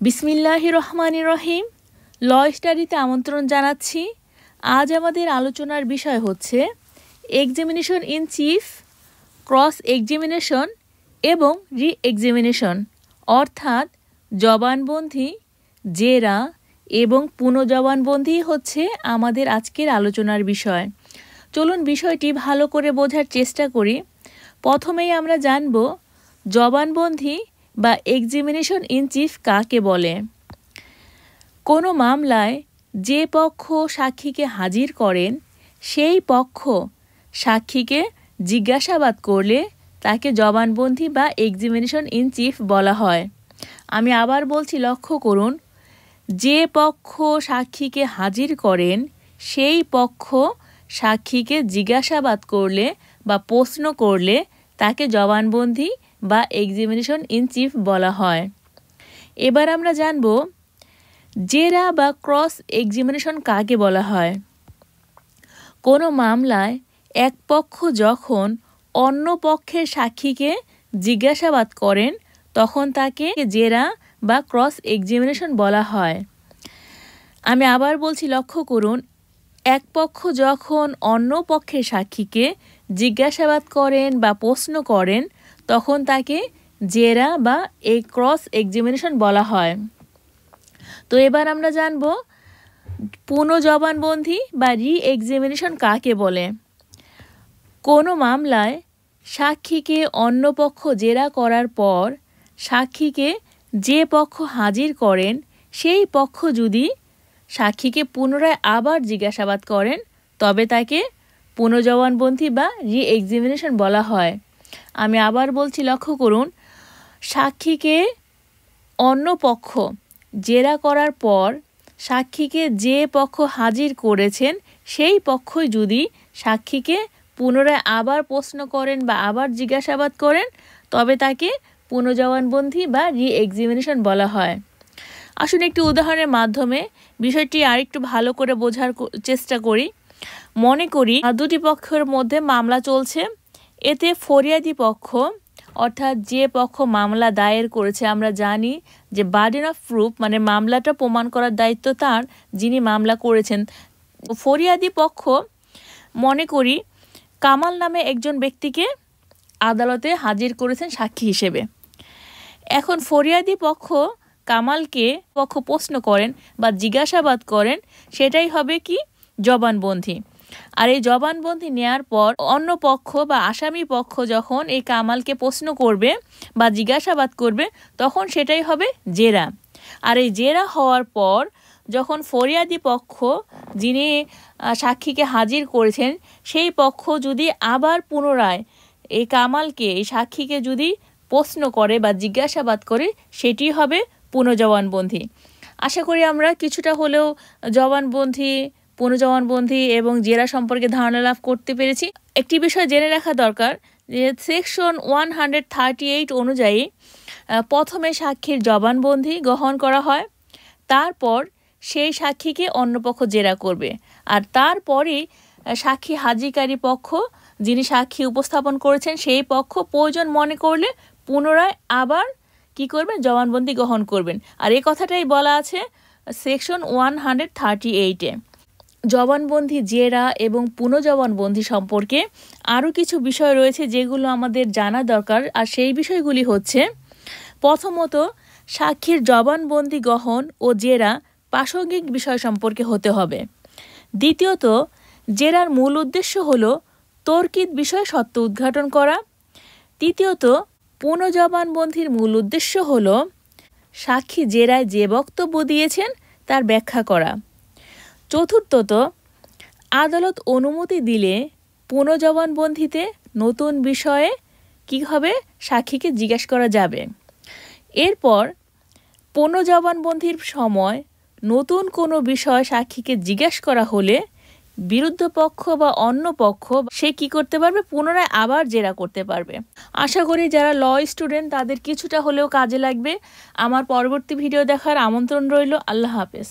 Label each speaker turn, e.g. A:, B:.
A: বিসমিল্লাহির রহমানির রহিম। ল স্টাডিতে আমন্ত্রণ জানাচ্ছি। আজ আমাদের আলোচনার বিষয় হচ্ছে examination in chief, cross examination এবং রি এক্সামিনেশন, অর্থাৎ জবানবন্দি, জেরা এবং পুনঃজবানবন্দি হচ্ছে আমাদের আজকের আলোচনার বিষয়। চলুন বিষয়টি ভালো করে বোঝার চেষ্টা করি। প্রথমেই আমরা জানব জবানবন্দি বা এক্সামিনেশন ইন চিফ কাকে বলে। কোনো মামলায় যে পক্ষ সাক্ষীকে হাজির করেন সেই পক্ষ সাক্ষীকে জিজ্ঞাসাবাদ করলে তাকে জবানবন্দি বা এক্সামিনেশন ইন চিফ বলা হয়। আমি আবার বলছি, লক্ষ্য করুন, যে পক্ষ সাক্ষীকে হাজির করেন সেই পক্ষ সাক্ষীকে জিজ্ঞাসাবাদ করলে বা প্রশ্ন করলে তাকে জবানবন্দি বা এক্সামিনেশন ইন চিফ বলা হয়। এবার আমরা জানব জেরা বা ক্রস এক্সামিনেশন কাকে বলা হয়। কোনো মামলায় এক পক্ষ যখন অন্য পক্ষের সাক্ষীকে জিজ্ঞাসাবাদ করেন তখন তাকে জেরা বা ক্রস এক্সামিনেশন বলা হয়। আমি আবার বলছি, লক্ষ্য করুন, এক পক্ষ যখন অন্য পক্ষের সাক্ষীকে জিজ্ঞাসাবাদ করেন বা প্রশ্ন করেন তখন তাকে জেরা বা ক্রস এক্সামিনেশন বলা হয়। তো এবার আমরা জানব পুনঃজবানবন্দি বা রি এক্সামিনেশন কাকে বলে। কোনো মামলায় সাক্ষীকে অন্য পক্ষ জেরা করার পর সাক্ষীকে যে পক্ষ হাজির করেন সেই পক্ষ যদি সাক্ষীকে পুনরায় আবার জিজ্ঞাসাবাদ করেন তবে তাকে পুনঃজবানবন্দি বা রি এক্সামিনেশন বলা হয়। আমি আবার বলছি, লক্ষ্য করুন, সাক্ষীকে অন্য পক্ষ জেরা করার পর সাক্ষীকে যে পক্ষ হাজির করেছেন সেই পক্ষই যদি সাক্ষীকে পুনরায় আবার প্রশ্ন করেন বা আবার জিজ্ঞাসাবাদ করেন তবে তাকে পুনঃজবানবন্দি বা রি এক্সামিনেশন বলা হয়। আসুন একটি উদাহরণের মাধ্যমে বিষয়টি আরেকটু ভালো করে বোঝার চেষ্টা করি। মনে করি দুটি পক্ষের মধ্যে মামলা চলছে। এতে ফরিয়াদি পক্ষ অর্থাৎ যে পক্ষ মামলা দায়ের করেছে, আমরা জানি যে বার্ডেন অফ প্রুফ মানে মামলাটা প্রমাণ করার দায়িত্ব তার, যিনি মামলা করেছেন। ফরিয়াদি পক্ষ মনে করি কামাল নামে একজন ব্যক্তিকে আদালতে হাজির করেছেন সাক্ষী হিসেবে। এখন ফরিয়াদি পক্ষ কামালকে প্রশ্ন করেন বা জিজ্ঞাসাবাদ করেন, সেটাই হবে কি জবানবন্দি। আর এই জবানবন্দি নেয়ার পর অন্য পক্ষ বা আসামি পক্ষ যখন এই কামালকে প্রশ্ন করবে বা জিজ্ঞাসাবাদ করবে তখন সেটাই হবে জেরা। আর এই জেরা হওয়ার পর যখন ফরিয়াদি পক্ষ যিনি সাক্ষীকে হাজির করেছেন সেই পক্ষ যদি আবার পুনরায় এই কামালকে এই সাক্ষীকে যদি প্রশ্ন করে বা জিজ্ঞাসাবাদ করে সেটি হবে পুনঃজবানবন্দি। আশা করি আমরা কিছুটা হলেও জবানবন্দি, পুনঃজবানবন্দি এবং জেরা সম্পর্কে ধারণা লাভ করতে পেরেছি। একটি বিষয় জেনে রাখা দরকার যে সেকশন 138 অনুযায়ী প্রথমে সাক্ষীর জবানবন্দি গ্রহণ করা হয়, তারপর সেই সাক্ষীকে অন্য পক্ষ জেরা করবে, আর তারপরেই সাক্ষী হাজিরকারী পক্ষ যিনি সাক্ষী উপস্থাপন করেছেন সেই পক্ষ প্রয়োজন মনে করলে পুনরায় আবার কি করবেন, জবানবন্দি গ্রহণ করবেন। আর এই কথাটাই বলা আছে সেকশন 138-এ। জবানবন্দি, জেরা এবং পুনঃজবানবন্দি সম্পর্কে আরও কিছু বিষয় রয়েছে যেগুলো আমাদের জানা দরকার। আর সেই বিষয়গুলি হচ্ছে, প্রথমত সাক্ষীর জবানবন্দি গ্রহণ ও জেরা প্রাসঙ্গিক বিষয় সম্পর্কে হতে হবে। দ্বিতীয়ত জেরার মূল উদ্দেশ্য হলো তর্কিত বিষয় সত্য উদ্ঘাটন করা। তৃতীয়ত পুনঃজবানবন্দির মূল উদ্দেশ্য হলো সাক্ষী জেরায় যে বক্তব্য দিয়েছেন তার ব্যাখ্যা করা। চতুর্থত আদালত অনুমতি দিলে পুনঃজবানবন্দিতে নতুন বিষয়ে কী হবে, সাক্ষীকে জিজ্ঞাসা করা যাবে। এরপর পুনঃজবানবন্দির সময় নতুন কোনো বিষয় সাক্ষীকে জিজ্ঞাসা করা হলে বিরুদ্ধ পক্ষ বা অন্য পক্ষ সে কি করতে পারবে, পুনরায় আবার জেরা করতে পারবে। আশা করি যারা ল স্টুডেন্ট তাদের কিছুটা হলেও কাজে লাগবে। আমার পরবর্তী ভিডিও দেখার আমন্ত্রণ রইল। আল্লাহ হাফেজ।